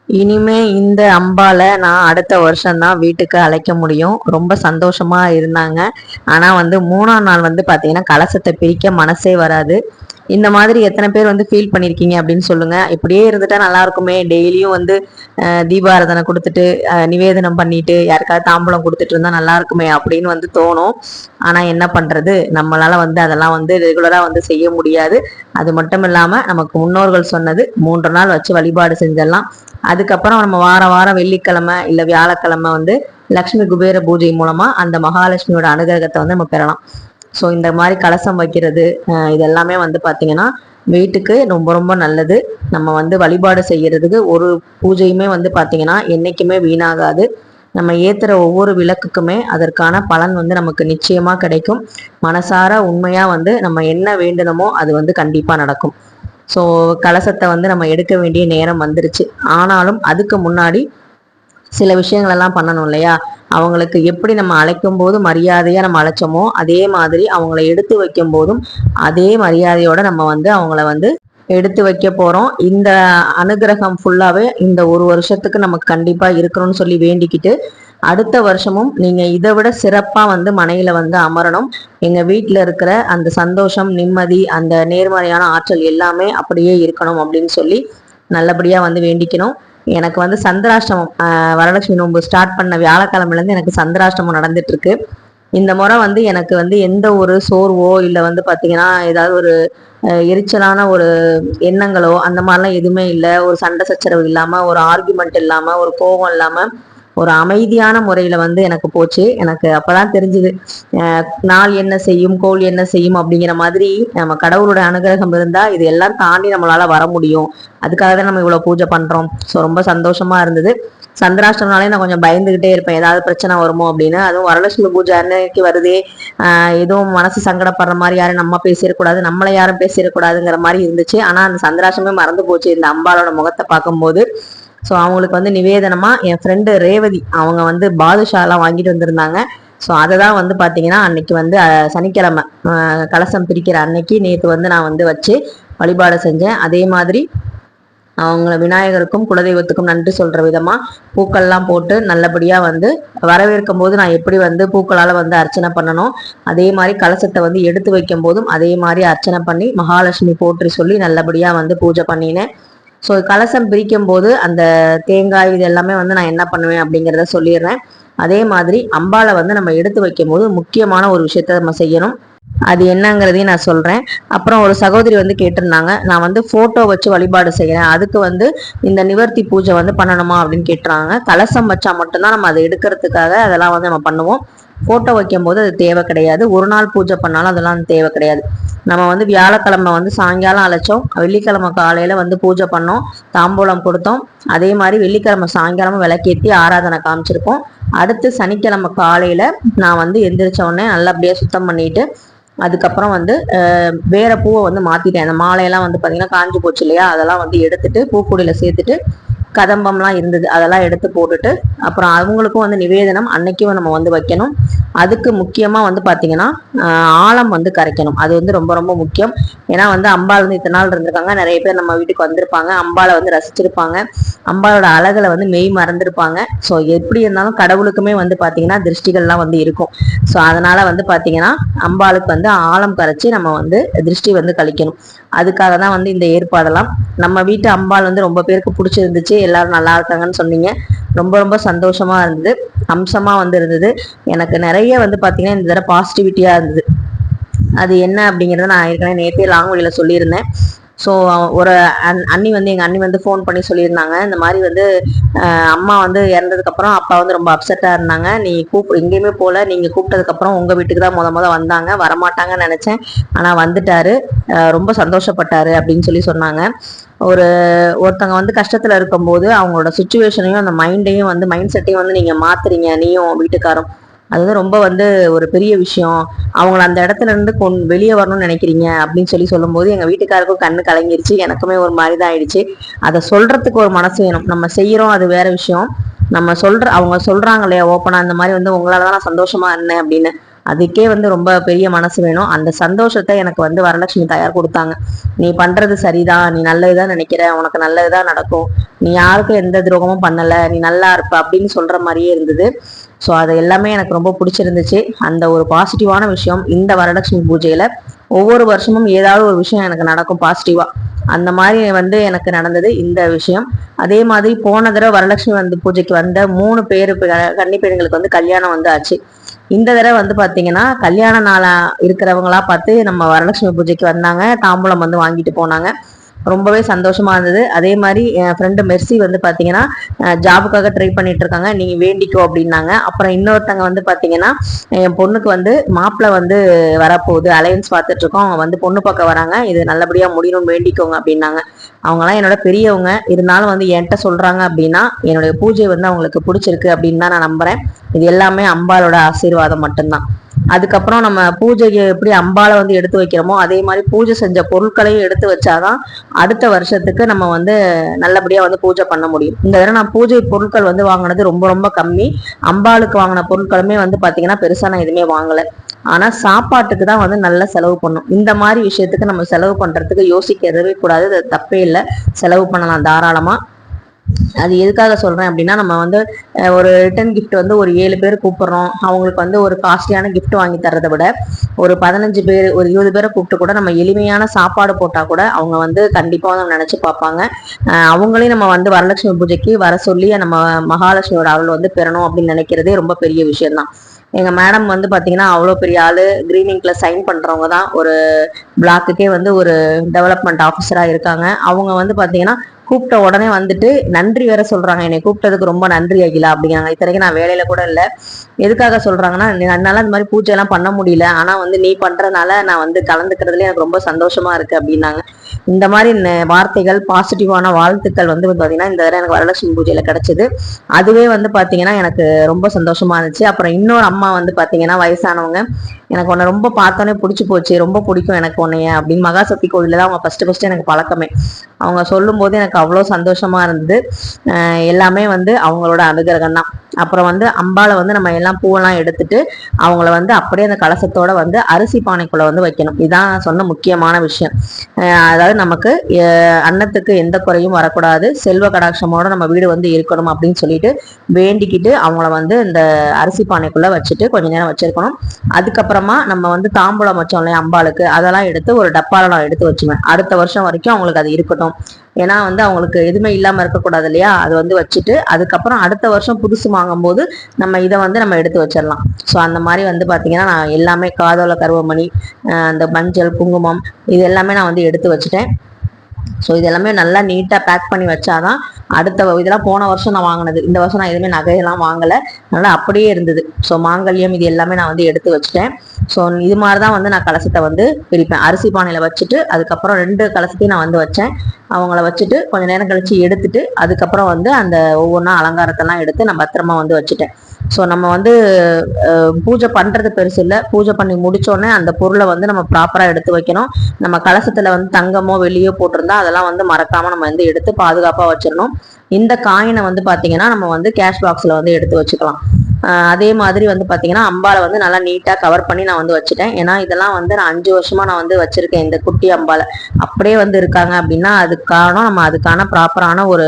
இனிமே இந்த அம்பால நான் அடுத்த வருஷம் தான் வீட்டுக்கு அழைக்க முடியும். ரொம்ப சந்தோஷமா இருந்தாங்க. ஆனா வந்து 3ஆம் நாள் வந்து பாத்தீங்கன்னா கலசத்தை பிரிக்க மனசே வராது. இந்த மாதிரி எத்தனை பேர் வந்து ஃபீல் பண்ணிருக்கீங்க அப்படின்னு சொல்லுங்க. இப்படியே இருந்துட்டா நல்லா இருக்குமே, டெய்லியும் வந்து தீபாராதனை கொடுத்துட்டு நிவேதனம் பண்ணிட்டு யாருக்காவது தாம்பூலம் கொடுத்துட்டு இருந்தா நல்லா இருக்குமே அப்படின்னு வந்து தோணும். ஆனா என்ன பண்றது, நம்மளால வந்து அதெல்லாம் வந்து ரெகுலரா வந்து செய்ய முடியாது. அது மட்டும் இல்லாம நமக்கு முன்னோர்கள் சொன்னது 3 நாள் வச்சு வழிபாடு செஞ்சிடலாம். அதுக்கப்புறம் நம்ம வார வாரம் வெள்ளிக்கிழமை இல்ல வியாழக்கிழமை வந்து லக்ஷ்மி குபேர பூஜை மூலமா அந்த மகாலட்சுமியோட அனுகிரகத்தை வந்து நம்ம பெறலாம். ஸோ இந்த மாதிரி கலசம் வைக்கிறது இதெல்லாமே வந்து பார்த்தீங்கன்னா வீட்டுக்கு ரொம்ப ரொம்ப நல்லது. நம்ம வந்து வழிபாடு செய்யறதுக்கு ஒரு பூஜையுமே வந்து பார்த்தீங்கன்னா என்னைக்குமே வீணாகாது. நம்ம ஏத்துற ஒவ்வொரு விளக்குக்குமே அதற்கான பலன் வந்து நமக்கு நிச்சயமா கிடைக்கும். மனசார உண்மையா வந்து நம்ம என்ன வேண்டணுமோ அது வந்து கண்டிப்பா நடக்கும். ஸோ கலசத்தை வந்து நம்ம எடுக்க வேண்டிய நேரம் வந்துருச்சு. ஆனாலும் அதுக்கு முன்னாடி சில விஷயங்கள் எல்லாம் பண்ணணும் இல்லையா? அவங்களுக்கு எப்படி நம்ம அழைக்கும் போது மரியாதையா நம்ம அழைச்சோமோ அதே மாதிரி அவங்கள எடுத்து வைக்கும் போதும் அதே மரியாதையோட நம்ம வந்து அவங்கள வந்து எடுத்து வைக்க போறோம். இந்த அனுகிரகம் ஃபுல்லாவே இந்த ஒரு வருஷத்துக்கு நமக்கு கண்டிப்பா இருக்கணும்னு சொல்லி வேண்டிக்கிட்டு அடுத்த வருஷமும் நீங்க இதை விட சிறப்பா வந்து மனையில வந்து அமரணும். எங்க வீட்டுல இருக்கிற அந்த சந்தோஷம், நிம்மதி, அந்த நேர்மறையான ஆற்றல் எல்லாமே அப்படியே இருக்கணும் அப்படின்னு சொல்லி நல்லபடியா வந்து வேண்டிக்கணும். எனக்கு வந்து சந்திராஷ்டமம் வரலட்சுமி நோன்பு ஸ்டார்ட் பண்ண வியாழக்கிழமையில இருந்து எனக்கு சந்திராஷ்டமம் நடந்துட்டு இருக்கு. இந்த முறை வந்து எனக்கு வந்து எந்த ஒரு சோர்வோ இல்லை வந்து பாத்தீங்கன்னா ஏதாவது ஒரு எரிச்சலான ஒரு எண்ணங்களோ அந்த மாதிரிலாம் எதுவுமே இல்லை. ஒரு சண்டை சச்சரவு இல்லாம, ஒரு ஆர்குமெண்ட் இல்லாம, ஒரு கோபம் இல்லாம ஒரு அமைதியான முறையில வந்து எனக்கு போச்சு. எனக்கு அப்பதான் தெரிஞ்சுது நாள் என்ன செய்யும் கோள் என்ன செய்யும் அப்படிங்கிற மாதிரி நம்ம கடவுளோட அனுகிரகம் இருந்தா இது எல்லாம் தாண்டி நம்மளால வர முடியும். அதுக்காக தான் நம்ம இவ்வளவு பூஜை பண்றோம். ஸோ ரொம்ப சந்தோஷமா இருந்தது. சந்திராஷ்டமனாலே நான் கொஞ்சம் பயந்துகிட்டே இருப்பேன், ஏதாவது பிரச்சனை வருமோ அப்படின்னு. அதுவும் வரலட்சுமி பூஜை அன்னைக்கு வருதே, எதுவும் மனசு சங்கடப்படுற மாதிரி யாரும் நம்ம பேசிடக்கூடாது, நம்மளை யாரும் பேசிடக்கூடாதுங்கிற மாதிரி இருந்துச்சு. ஆனா அந்த சந்திராஷ்டமே மறந்து போச்சு இந்த அம்பாலோட முகத்தை பார்க்கும்போது. ஸோ அவங்களுக்கு வந்து நிவேதனமா என் ஃப்ரெண்டு ரேவதி அவங்க வந்து பாதுஷாலாம் வாங்கிட்டு வந்திருந்தாங்க. ஸோ அதை தான் வந்து பார்த்தீங்கன்னா அன்னைக்கு வந்து சனிக்கிழமை கலசம் பிரிக்கிற அன்னைக்கு நேற்று வந்து நான் வந்து வச்சு வழிபாடு செஞ்சேன். அதே மாதிரி அவங்கள விநாயகருக்கும் குலதெய்வத்துக்கும் நன்றி சொல்ற விதமா பூக்கள்லாம் போட்டு நல்லபடியா வந்து வரவேற்கும் போது நான் எப்படி வந்து பூக்களால வந்து அர்ச்சனை பண்ணணும், அதே மாதிரி கலசத்தை வந்து எடுத்து வைக்கும் போதும் அதே மாதிரி அர்ச்சனை பண்ணி மகாலட்சுமி போற்றி சொல்லி நல்லபடியா வந்து பூஜை பண்ணினேன். ஸோ கலசம் பிரிக்கும் போது அந்த தேங்காய் இது எல்லாமே வந்து நான் என்ன பண்ணுவேன் அப்படிங்கிறத சொல்லிடுறேன். அதே மாதிரி அம்பாலை வந்து நம்ம எடுத்து வைக்கும் போது முக்கியமான ஒரு விஷயத்த நம்ம செய்யணும். அது என்னங்கிறதையும் நான் சொல்றேன். அப்புறம் ஒரு சகோதரி வந்து கேட்டிருந்தாங்க, நான் வந்து போட்டோ வச்சு வழிபாடு செய்யறேன், அதுக்கு வந்து இந்த நிவர்த்தி பூஜை வந்து பண்ணணுமா அப்படின்னு கேட்டுறாங்க. கலசம் வச்சா மட்டும்தான் நம்ம அதை எடுக்கிறதுக்காக அதெல்லாம் வந்து நம்ம பண்ணுவோம். போட்டோ வைக்கும் போது அது தேவை கிடையாது. ஒரு நாள் பூஜை பண்ணாலும் அதெல்லாம் தேவை கிடையாது. நம்ம வந்து வியாழக்கிழமை வந்து சாயங்காலம் அழைச்சோம், வெள்ளிக்கிழமை காலையில வந்து பூஜை பண்ணோம், தாம்பூலம் கொடுத்தோம். அதே மாதிரி வெள்ளிக்கிழமை சாயங்காலமும் விளக்கேற்றி ஆராதனை காமிச்சிருப்போம். அடுத்து சனிக்கிழமை காலையில நான் வந்து எந்திரிச்ச உடனே நல்லபடியா சுத்தம் பண்ணிட்டு அதுக்கப்புறம் வந்து வேற பூவை வந்து மாத்திட்டேன். அந்த மாலையெல்லாம் வந்து பாத்தீங்கன்னா காஞ்சி போச்சு இல்லையா, அதெல்லாம் வந்து எடுத்துட்டு பூக்குடியில சேர்த்துட்டு கதம்பம்லாம் இருந்தது அதெல்லாம் எடுத்து போட்டுட்டு அப்புறம் அவங்களுக்கும் வந்து நிவேதனம் அன்னைக்கும் நம்ம வந்து வைக்கணும். அதுக்கு முக்கியமா வந்து பாத்தீங்கன்னா ஆழம் வந்து கரைக்கணும். அது வந்து ரொம்ப ரொம்ப முக்கியம். ஏன்னா வந்து அம்பாள் வந்து இத்தனை நாள் இருந்திருக்காங்க, நிறைய பேர் நம்ம வீட்டுக்கு வந்திருப்பாங்க, அம்பாளை வந்து ரசிச்சிருப்பாங்க, அம்பாளோட அழகுல வந்து மெய் மறந்துருப்பாங்க. ஸோ எப்படி இருந்தாலும் கடவுளுக்குமே வந்து பாத்தீங்கன்னா திருஷ்டிகள்லாம் வந்து இருக்கும். ஸோ அதனால வந்து பாத்தீங்கன்னா அம்பாளுக்கு வந்து ஆழம் கரைச்சி நம்ம வந்து திருஷ்டி வந்து கழிக்கணும். அதுக்காக தான் வந்து இந்த ஏற்பாடெல்லாம். நம்ம வீட்டு அம்பாள் வந்து ரொம்ப பேருக்கு பிடிச்சிருந்துச்சு, எல்லாரும் நல்லா இருக்காங்கன்னு சொன்னீங்க. ரொம்ப ரொம்ப சந்தோஷமா இருந்தது, அம்சமா வந்து இருந்தது. எனக்கு நிறைய வந்து பாத்தீங்கன்னா இந்த தடவை பாசிட்டிவிட்டியா இருந்தது. அது என்ன அப்படிங்கிறத நான் ஏற்கனவே நேற்றே லாங்குவேஜ்ல சொல்லியிருந்தேன். ஸோ ஒரு அண்ணி வந்து எங்கள் அண்ணி வந்து ஃபோன் பண்ணி சொல்லியிருந்தாங்க, இந்த மாதிரி வந்து அம்மா வந்து இறந்ததுக்கப்புறம் அப்பா வந்து ரொம்ப அப்செட்டாக இருந்தாங்க, நீ எங்கேயுமே போகல, நீங்கள் கூப்பிட்டதுக்கப்புறம் உங்கள் வீட்டுக்கு தான் முத வந்தாங்க, வரமாட்டாங்கன்னு நினச்சேன், ஆனால் வந்துட்டாரு, ரொம்ப சந்தோஷப்பட்டாரு அப்படின்னு சொல்லி சொன்னாங்க. ஒருத்தவங்க வந்து கஷ்டத்தில் இருக்கும்போது அவங்களோட சுச்சுவேஷனையும் அந்த மைண்டையும் வந்து மைண்ட் செட்டையும் வந்து நீங்கள் மாத்துறீங்க, நீயும் வீட்டுக்காரும், அது வந்து ரொம்ப வந்து ஒரு பெரிய விஷயம். அவங்கள அந்த இடத்துல இருந்து வெளியே வரணும்னு நினைக்கிறீங்க அப்படின்னு சொல்லி சொல்லும்போது எங்க வீட்டுக்காருக்கும் கண்ணு கலங்கிருச்சு, எனக்குமே ஒரு மாதிரி தான் ஆயிடுச்சு. அதை சொல்றதுக்கு ஒரு மனசு வேணும். நம்ம செய்யறோம் அது வேற விஷயம், நம்ம அவங்க சொல்றாங்க இல்லையா ஓப்பனா, இந்த மாதிரி வந்து உங்களாலதான் நான் சந்தோஷமா இருந்தேன் அப்படின்னு, அதுக்கே வந்து ரொம்ப பெரிய மனசு வேணும். அந்த சந்தோஷத்தை எனக்கு வந்து வரலட்சுமி தாயார் கொடுத்தாங்க. நீ பண்றது சரிதான், நீ நல்லதுதான் நினைக்கிற, உனக்கு நல்லதுதான் நடக்கும், நீ யாருக்கும் எந்த துரோகமும் பண்ணல, நீ நல்லா இருப்ப அப்படின்னு சொல்ற மாதிரியே இருந்தது. ஸோ அது எல்லாமே எனக்கு ரொம்ப பிடிச்சிருந்துச்சு. அந்த ஒரு பாசிட்டிவான விஷயம் இந்த வரலட்சுமி பூஜையில ஒவ்வொரு வருஷமும் ஏதாவது ஒரு விஷயம் எனக்கு நடக்கும் பாசிட்டிவா. அந்த மாதிரி வந்து எனக்கு நடந்தது இந்த விஷயம். அதே மாதிரி போன தடவை வரலட்சுமி வந்து பூஜைக்கு வந்த 3 பேரு கன்னி பெண்களுக்கு வந்து கல்யாணம் வந்து ஆச்சு. இந்த தடவை வந்து பாத்தீங்கன்னா கல்யாண நாளா இருக்கிறவங்களா பார்த்து நம்ம வரலட்சுமி பூஜைக்கு வந்தாங்க, தாம்பூலம் வந்து வாங்கிட்டு போனாங்க. ரொம்பவே சந்தோஷமா இருந்தது. அதே மாதிரி என் ஃப்ரெண்டு மெர்சி வந்து பாத்தீங்கன்னா ஜாபுக்காக ட்ரை பண்ணிட்டு இருக்காங்க, நீங்க வேண்டிக்கோ அப்படின்னாங்க. அப்புறம் இன்னொருத்தங்க வந்து பாத்தீங்கன்னா என் பொண்ணுக்கு வந்து மாப்பிள்ளை வந்து வரப்போகுது, அலையன்ஸ் பார்த்துட்டு இருக்கோம், அவங்க வந்து பொண்ணு பார்க்க வராங்க, இது நல்லபடியா முடியணும்னு வேண்டிக்கோங்க அப்படின்னாங்க. அவங்களாம் என்னோட பெரியவங்க, இருந்தாலும் வந்து என்கிட்ட சொல்றாங்க அப்படின்னா என்னுடைய பூஜை வந்து அவங்களுக்கு பிடிச்சிருக்கு அப்படின்னு தான் நான் நம்புறேன். இது எல்லாமே அம்பாலோட ஆசீர்வாதம் மட்டும்தான். அதுக்கப்புறம் நம்ம பூஜைக்கு எப்படி அம்பாலை வந்து எடுத்து வைக்கிறோமோ அதே மாதிரி பூஜை செஞ்ச பொருட்களையும் எடுத்து வச்சாதான் அடுத்த வருஷத்துக்கு நம்ம வந்து நல்லபடியா வந்து பூஜை பண்ண முடியும். இந்த தடவை நான் பூஜை பொருட்கள் வந்து வாங்கினது ரொம்ப ரொம்ப கம்மி. அம்பாளுக்கு வாங்கின பொருட்களுமே வந்து பாத்தீங்கன்னா பெருசா நான் எதுவுமே வாங்கல. ஆனா சாப்பாட்டுக்கு தான் வந்து நல்ல செலவு பண்ணும். இந்த மாதிரி விஷயத்துக்கு நம்ம செலவு பண்றதுக்கு யோசிக்கிறதே கூடாது, அது தப்பே இல்லை, செலவு பண்ணலாம் தாராளமா. அது எதுக்காக சொல்றேன் அப்படின்னா நம்ம வந்து ஒரு ரிட்டர்ன் கிஃப்ட் வந்து ஒரு 7 பேர் கூப்பிடுறோம், அவங்களுக்கு வந்து ஒரு காஸ்ட்லியான கிஃப்ட் வாங்கி தர்றதை விட ஒரு 15 பேர் ஒரு 20 பேரை கூப்பிட்டு கூட நம்ம எளிமையான சாப்பாடு போட்டா கூட அவங்க வந்து கண்டிப்பா வந்து நினைச்சு பார்ப்பாங்க. அவங்களையும் நம்ம வந்து வரலட்சுமி பூஜைக்கு வர சொல்லி நம்ம மகாலட்சுமியோட அருள் வந்து பெறணும் அப்படின்னு நினைக்கிறதே ரொம்ப பெரிய விஷயம் தான். எங்க மேடம் வந்து பாத்தீங்கன்னா அவ்வளோ பெரிய ஆளு, கிரீனிங்ல சைன் பண்றவங்க தான், ஒரு பிளாக்குக்கே வந்து ஒரு டெவலப்மெண்ட் ஆஃபீஸரா இருக்காங்க. அவங்க வந்து பாத்தீங்கன்னா கூப்பிட்ட உடனே வந்துட்டு நன்றி வேற சொல்றாங்க, என்னை கூப்பிட்டதுக்கு ரொம்ப நன்றி அகிலா அப்படிங்கிறாங்க. இத்தனைக்கு நான் வேலையில கூட இல்லை. எதுக்காக சொல்றாங்கன்னா என்னால அந்த மாதிரி பூஜை எல்லாம் பண்ண முடியல, ஆனா வந்து நீ பண்றதுனால நான் வந்து கலந்துக்கிறதுல எனக்கு ரொம்ப சந்தோஷமா இருக்கு அப்படின்னாங்க. இந்த மாதிரி வார்த்தைகள் பாசிட்டிவான வாழ்த்துக்கள் வந்து பாத்தீங்கன்னா இந்த தடவை எனக்கு வரலட்சுமி பூஜையில கிடைச்சது. அதுவே வந்து பாத்தீங்கன்னா எனக்கு ரொம்ப சந்தோஷமா இருந்துச்சு. அப்புறம் இன்னொரு அம்மா வந்து பாத்தீங்கன்னா வயசானவங்க, எனக்கு உன்னை ரொம்ப பார்த்தோன்னே பிடிச்சி போச்சு, ரொம்ப பிடிக்கும் எனக்கு உன்னைய அப்படின்னு மகாசக்தி கோவில்ல தான் அவங்க ஃபர்ஸ்ட் எனக்கு பழக்கமே. அவங்க சொல்லும் போது எனக்கு அவ்வளோ சந்தோஷமா இருந்தது. எல்லாமே வந்து அவங்களோட அனுகிரகம் தான். அப்புறம் வந்து அம்பாலை வந்து நம்ம எல்லாம் பூவெல்லாம் எடுத்துட்டு அவங்கள வந்து அப்படியே அந்த கலசத்தோட வந்து அரிசி பானைக்குள்ள வந்து வைக்கணும். இதான் சொன்ன முக்கியமான விஷயம். அதாவது நமக்கு அன்னத்துக்கு எந்த குறையும் வரக்கூடாது, செல்வ கடாட்சமோட நம்ம வீடு வந்து இருக்கணும் அப்படின்னு சொல்லிட்டு வேண்டிக்கிட்டு அவங்கள வந்து இந்த அரிசி பானைக்குள்ள வச்சுட்டு கொஞ்ச நேரம் வச்சிருக்கணும். அதுக்கப்புறமா நம்ம வந்து தாம்பூலம் வச்சோம் இல்லையா அம்பாளுக்கு, அதெல்லாம் எடுத்து ஒரு டப்பால நான் எடுத்து வச்சுவேன். அடுத்த வருஷம் வரைக்கும் அவங்களுக்கு அது இருக்கட்டும். ஏன்னா வந்து அவங்களுக்கு எதுவுமே இல்லாம இருக்கக்கூடாது இல்லையா, அது வந்து வச்சுட்டு அதுக்கப்புறம் அடுத்த வருஷம் புதுசு வாங்கும் போது நம்ம இதை வந்து நம்ம எடுத்து வச்சிடலாம். ஸோ அந்த மாதிரி வந்து பாத்தீங்கன்னா நான் எல்லாமே காதோல கருவமணி, அந்த மஞ்சள் குங்குமம் இது எல்லாமே நான் வந்து எடுத்து வச்சுட்டேன். ஸோ இது எல்லாமே நல்லா நீட்டாக பேக் பண்ணி வச்சாதான் அடுத்த இதெல்லாம் போன வருஷம் நான் வாங்கினது, இந்த வருஷம் நான் எதுவுமே நகையெல்லாம் வாங்கலை, நல்லா அப்படியே இருந்தது. ஸோ மாங்கல்யம் இது எல்லாமே நான் வந்து எடுத்து வச்சுட்டேன். ஸோ இது மாதிரி தான் வந்து நான் கலசத்தை வந்து பிரிப்பேன். அரிசி பானையில் வச்சுட்டு அதுக்கப்புறம் 2 கலசத்தையும் நான் வந்து வச்சேன். அவங்கள வச்சுட்டு கொஞ்ச நேரம் கழிச்சு எடுத்துட்டு அதுக்கப்புறம் வந்து அந்த ஒவ்வொன்றா அலங்காரத்தெல்லாம் எடுத்து நான் பத்திரமா வந்து வச்சுட்டேன். ஸோ நம்ம வந்து பூஜை பண்றது பெருசு இல்லை, பூஜை பண்ணி முடிச்சோடனே அந்த பொருளை வந்து நம்ம ப்ராப்பராக எடுத்து வைக்கணும். நம்ம கலசத்துல வந்து தங்கமோ வெள்ளியோ போட்டிருந்தா அதெல்லாம் வந்து மறக்காம நம்ம வந்து எடுத்து பாதுகாப்பாக வச்சிடணும். இந்த காயினை வந்து பாத்தீங்கன்னா நம்ம வந்து கேஷ் பாக்ஸ்ல வந்து எடுத்து வச்சுக்கலாம். அதே மாதிரி வந்து பாத்தீங்கன்னா அம்பாலை வந்து நல்லா நீட்டா கவர் பண்ணி நான் வந்து வச்சுட்டேன். ஏன்னா இதெல்லாம் வந்து நான் 5 வருஷமா நான் வந்து வச்சிருக்கேன். இந்த குட்டி அம்பாலை அப்படியே வந்து இருக்காங்க அப்படின்னா அதுக்கு காரணம் நம்ம அதுக்கான ப்ராப்பரான ஒரு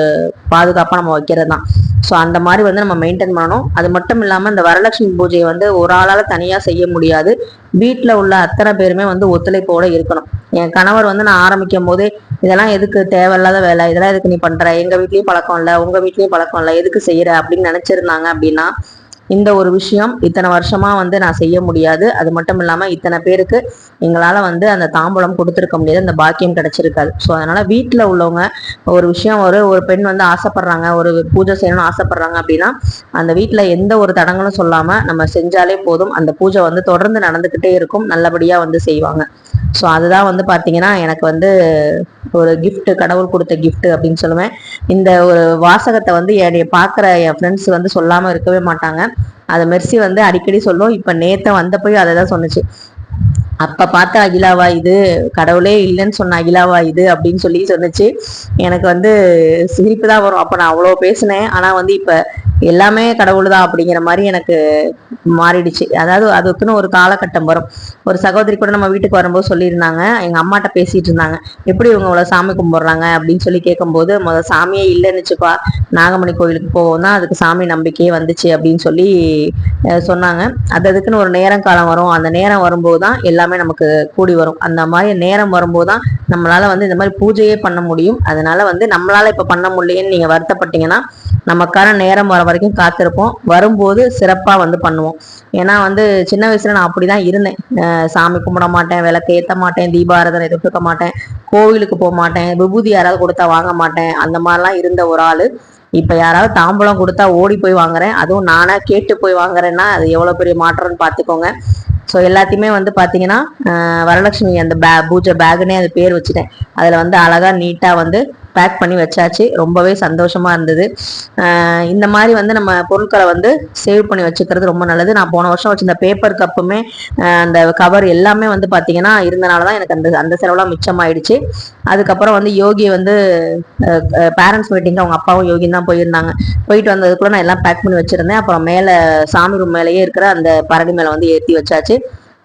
பாதுகாப்பா நம்ம வைக்கிறது தான். ஸோ அந்த மாதிரி வந்து நம்ம மெயின்டைன் பண்ணணும். அது மட்டும் இல்லாம இந்த வரலட்சுமி பூஜையை வந்து ஒரு ஆளால தனியா செய்ய முடியாது. வீட்டுல உள்ள அத்தனை பேருமே வந்து ஒத்துழைப்போட இருக்கணும். என் கணவர் வந்து நான் ஆரம்பிக்கும் போதே இதெல்லாம் எதுக்கு தேவையில்லாத வேலை, இதெல்லாம் எதுக்கு நீ பண்ற, எங்க வீட்லயும் பழக்கம் இல்லை, உங்க வீட்லயும் பழக்கம் இல்லை, எதுக்கு செய்யற அப்படின்னு நினைச்சிருந்தாங்க அப்படின்னா இந்த ஒரு விஷயம் இத்தனை வருஷமா வந்து நான் செய்ய முடியாது. அது மட்டும் இல்லாம இத்தனை பேருக்கு எங்களால வந்து அந்த தாம்பூலம் கொடுத்துருக்க முடியாது, அந்த பாக்கியம் கிடைச்சிருக்காது. ஸோ அதனால வீட்டுல உள்ளவங்க ஒரு விஷயம் ஒரு பெண் வந்து ஆசைப்படுறாங்க, ஒரு பூஜை செய்யணும்னு ஆசைப்படுறாங்க அப்படின்னா அந்த வீட்டுல எந்த ஒரு தடங்களும் சொல்லாம நம்ம செஞ்சாலே போதும், அந்த பூஜை வந்து தொடர்ந்து நடந்துகிட்டே இருக்கும், நல்லபடியா வந்து செய்வாங்க. ஸோ அதுதான் வந்து பாத்தீங்கன்னா எனக்கு வந்து ஒரு கிஃப்ட், கடவுள் கொடுத்த கிஃப்ட் அப்படின்னு சொல்லுவேன். இந்த ஒரு வாசகத்தை வந்து என்னைய பாக்குற என் ஃப்ரெண்ட்ஸ் வந்து சொல்லாம இருக்கவே மாட்டாங்க. அதை மெர்சி வந்து அடிக்கடி சொல்லும். இப்ப நேத்த வந்தப்போயும் அதை தான் சொன்னுச்சு, அப்ப பார்த்த அகிலாவா இது, கடவுளே இல்லைன்னு சொன்ன அகிலாவா இது அப்படின்னு சொல்லி சொன்னுச்சு. எனக்கு வந்து சிரிப்பு தான் வரும். அப்ப நான் அவ்வளோ பேசினேன், ஆனா வந்து இப்ப எல்லாமே கடவுள் தான் அப்படிங்கிற மாதிரி எனக்கு மாறிடுச்சு. அதாவது அதுக்குன்னு ஒரு காலகட்டம் வரும். ஒரு சகோதரி கூட நம்ம வீட்டுக்கு வரும்போது சொல்லியிருந்தாங்க, எங்க அம்மாட்ட பேசிட்டு இருந்தாங்க, எப்படி இவங்க இவ்வளவு சாமி கும்பிடுறாங்க அப்படின்னு சொல்லி கேட்கும்போது, முதல் சாமியே இல்லைன்னுச்சுப்பா, நாகமணி கோயிலுக்கு போவோம் தான் அதுக்கு சாமி நம்பிக்கையே வந்துச்சு அப்படின்னு சொல்லி சொன்னாங்க. அதுக்குன்னு ஒரு நேரம் காலம் வரும், அந்த நேரம் வரும்போது தான் எல்லாமே நமக்கு கூடி வரும். அந்த மாதிரி நேரம் வரும்போது தான் நம்மளால வந்து இந்த மாதிரி பூஜையே பண்ண முடியும். அதனால வந்து நம்மளால இப்ப பண்ண முடியலன்னு நீங்க வருத்தப்பட்டீங்கன்னா, நமக்கான நேரம் வர வரைக்கும் காத்திருப்போம், வரும்போது சிறப்பா வந்து பண்ணுவோம். ஏன்னா வந்து சின்ன வயசுல நான் அப்படிதான் இருந்தேன். சாமி கும்பிட மாட்டேன், விளக்கு ஏத்த மாட்டேன், தீபாராதனை எதிர்க்க மாட்டேன், கோவிலுக்கு போக மாட்டேன், விபூதி யாராவது கொடுத்தா வாங்க மாட்டேன், அந்த மாதிரிலாம் இருந்த ஒரு ஆளு இப்ப யாராவது தாம்பூலம் கொடுத்தா ஓடி போய் வாங்குறேன். அதுவும் நானா கேட்டு போய் வாங்குறேன்னா அது எவ்வளவு பெரிய மாற்றம்னு பாத்துக்கோங்க. ஸோ எல்லாத்தையுமே வந்து பார்த்தீங்கன்னா வரலட்சுமி அந்த பூஜை பேக்குன்னே அது பேர் வச்சுட்டேன். அதில் வந்து அழகாக நீட்டாக வந்து பேக் பண்ணி வச்சாச்சு. ரொம்பவே சந்தோஷமா இருந்தது. இந்த மாதிரி வந்து நம்ம பொருட்களை வந்து சேவ் பண்ணி வச்சுக்கிறது ரொம்ப நல்லது. நான் போன வருஷம் வச்சிருந்த பேப்பர் கப்புமே அந்த கவர் எல்லாமே வந்து பார்த்தீங்கன்னா இருந்தனால தான் எனக்கு அந்த அந்த செலவுலாம் மிச்சமாயிடுச்சு. அதுக்கப்புறம் வந்து யோகி வந்து பேரண்ட்ஸ் மீட்டிங்க்கு அவங்க அப்பாவும் யோகியும் தான் போயிருந்தாங்க. போயிட்டு வந்ததுக்குள்ள நான் எல்லாம் பேக் பண்ணி வச்சிருந்தேன். அப்புறம் மேலே சாமி ரூம் மேலேயே இருக்கிற அந்த பரணி மேலே வந்து ஏற்றி வச்சாச்சு.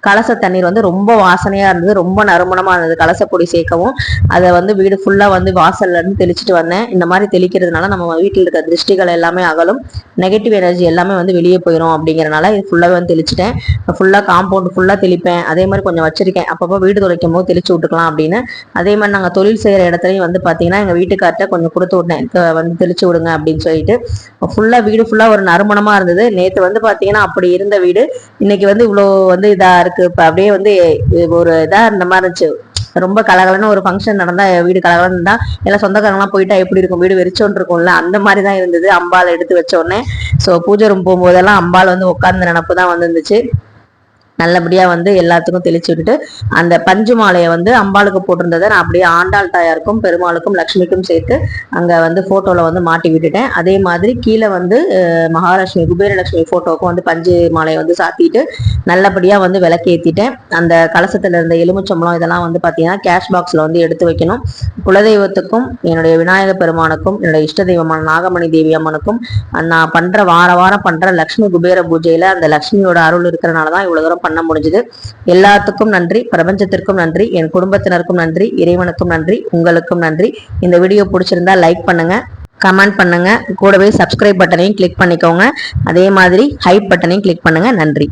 கலச தண்ணீர் வந்து ரொம்ப வாசனையா இருந்தது, ரொம்ப நறுமணமா இருந்தது. கலசப்பொடி சேர்க்கவும் அதை வந்து வீடு ஃபுல்லா வந்து வாசல்ல இருந்து தெளிச்சுட்டு வந்தேன். இந்த மாதிரி தெளிக்கிறதுனால நம்ம வீட்டில் இருக்க திருஷ்டிகள் எல்லாமே அகலும், நெகட்டிவ் எனர்ஜி எல்லாமே வந்து வெளியே போயிடும். அப்படிங்கறனால இது ஃபுல்லாவே வந்து தெளிச்சுட்டேன். ஃபுல்லா காம்பவுண்ட் ஃபுல்லா தெளிப்பேன். அதே மாதிரி கொஞ்சம் வச்சிருக்கேன், அப்பப்போ வீடு துடைக்கும் போது தெளிச்சு விட்டுக்கலாம் அப்படின்னு. அதே மாதிரி நாங்கள் தொழில் செய்யற இடத்துலையும் வந்து பாத்தீங்கன்னா எங்க வீட்டுக்கார்ட்ட கொஞ்சம் கொடுத்து விட்டேன், வந்து தெளிச்சு விடுங்க அப்படின்னு சொல்லிட்டு. ஃபுல்லா வீடு ஃபுல்லா ஒரு நறுமணமா இருந்தது. நேற்று வந்து பாத்தீங்கன்னா அப்படி இருந்த வீடு இன்னைக்கு வந்து இவ்வளோ வந்து இதா இருக்கு. இப்ப அப்படியே வந்து ஒரு இதா இந்த மாதிரி இருந்துச்சு. ரொம்ப கலகலன்னு ஒரு ஃபங்க்ஷன் நடந்தா வீடு கலகலன்னு இருந்தா எல்லாம் சொந்தக்காரங்களாம் போயிட்டா எப்படி இருக்கும், வீடு வெறிச்சோன்னு இருக்கும்ல, அந்த மாதிரிதான் இருந்தது. அம்பாள் எடுத்து வச்ச உடனே ஸோ பூஜை ரூம் போகும்போதெல்லாம் அம்பாள் வந்து உட்கார்ந்த நினப்பு தான் வந்துருந்துச்சு. நல்லபடியா வந்து எல்லாத்துக்கும் தெளிச்சு விட்டுட்டு அந்த பஞ்சு மாலையை வந்து அம்பாளுக்கு போட்டிருந்ததை நான் அப்படியே ஆண்டாள் தாயாருக்கும் பெருமாளுக்கும் லக்ஷ்மிக்கும் சேர்த்து அங்க வந்து போட்டோல வந்து மாட்டி விட்டுட்டேன். அதே மாதிரி கீழே வந்து மகாலட்சுமி குபேரலட்சுமி போட்டோவுக்கும் வந்து பஞ்சு மாலையை வந்து சாத்திட்டு நல்லபடியா வந்து விளக்கேற்றிட்டேன். அந்த கலசத்துல இருந்த எலுமிச்சம்பழம் இதெல்லாம் வந்து பாத்தீங்கன்னா கேஷ் பாக்ஸ்ல வந்து எடுத்து வைக்கணும். குலதெய்வத்துக்கும் என்னுடைய விநாயக பெருமானுக்கும் என்னுடைய இஷ்ட தெய்வமான நாகமணி தேவி அம்மனுக்கும் நான் பண்ற வாரம் பண்ற லக்ஷ்மி குபேர பூஜையில அந்த லக்ஷ்மியோட அருள் இருக்கிறனாலதான் இவ்வளவு தூரம் பண்ண முடிஞ்சது. எல்லாத்துக்கும் நன்றி, பிரபஞ்சத்திற்கும் நன்றி, என் குடும்பத்தினருக்கும் நன்றி, இறைவனுக்கும் நன்றி, உங்களுக்கும் நன்றி. இந்த வீடியோ பிடிச்சிருந்தா லைக் பண்ணுங்க, கமெண்ட் பண்ணுங்க, கூடவே சப்ஸ்கிரைப் பட்டனையும் கிளிக் பண்ணிக்கோங்க. அதே மாதிரி ஹைப் பட்டனையும் கிளிக் பண்ணுங்க. நன்றி.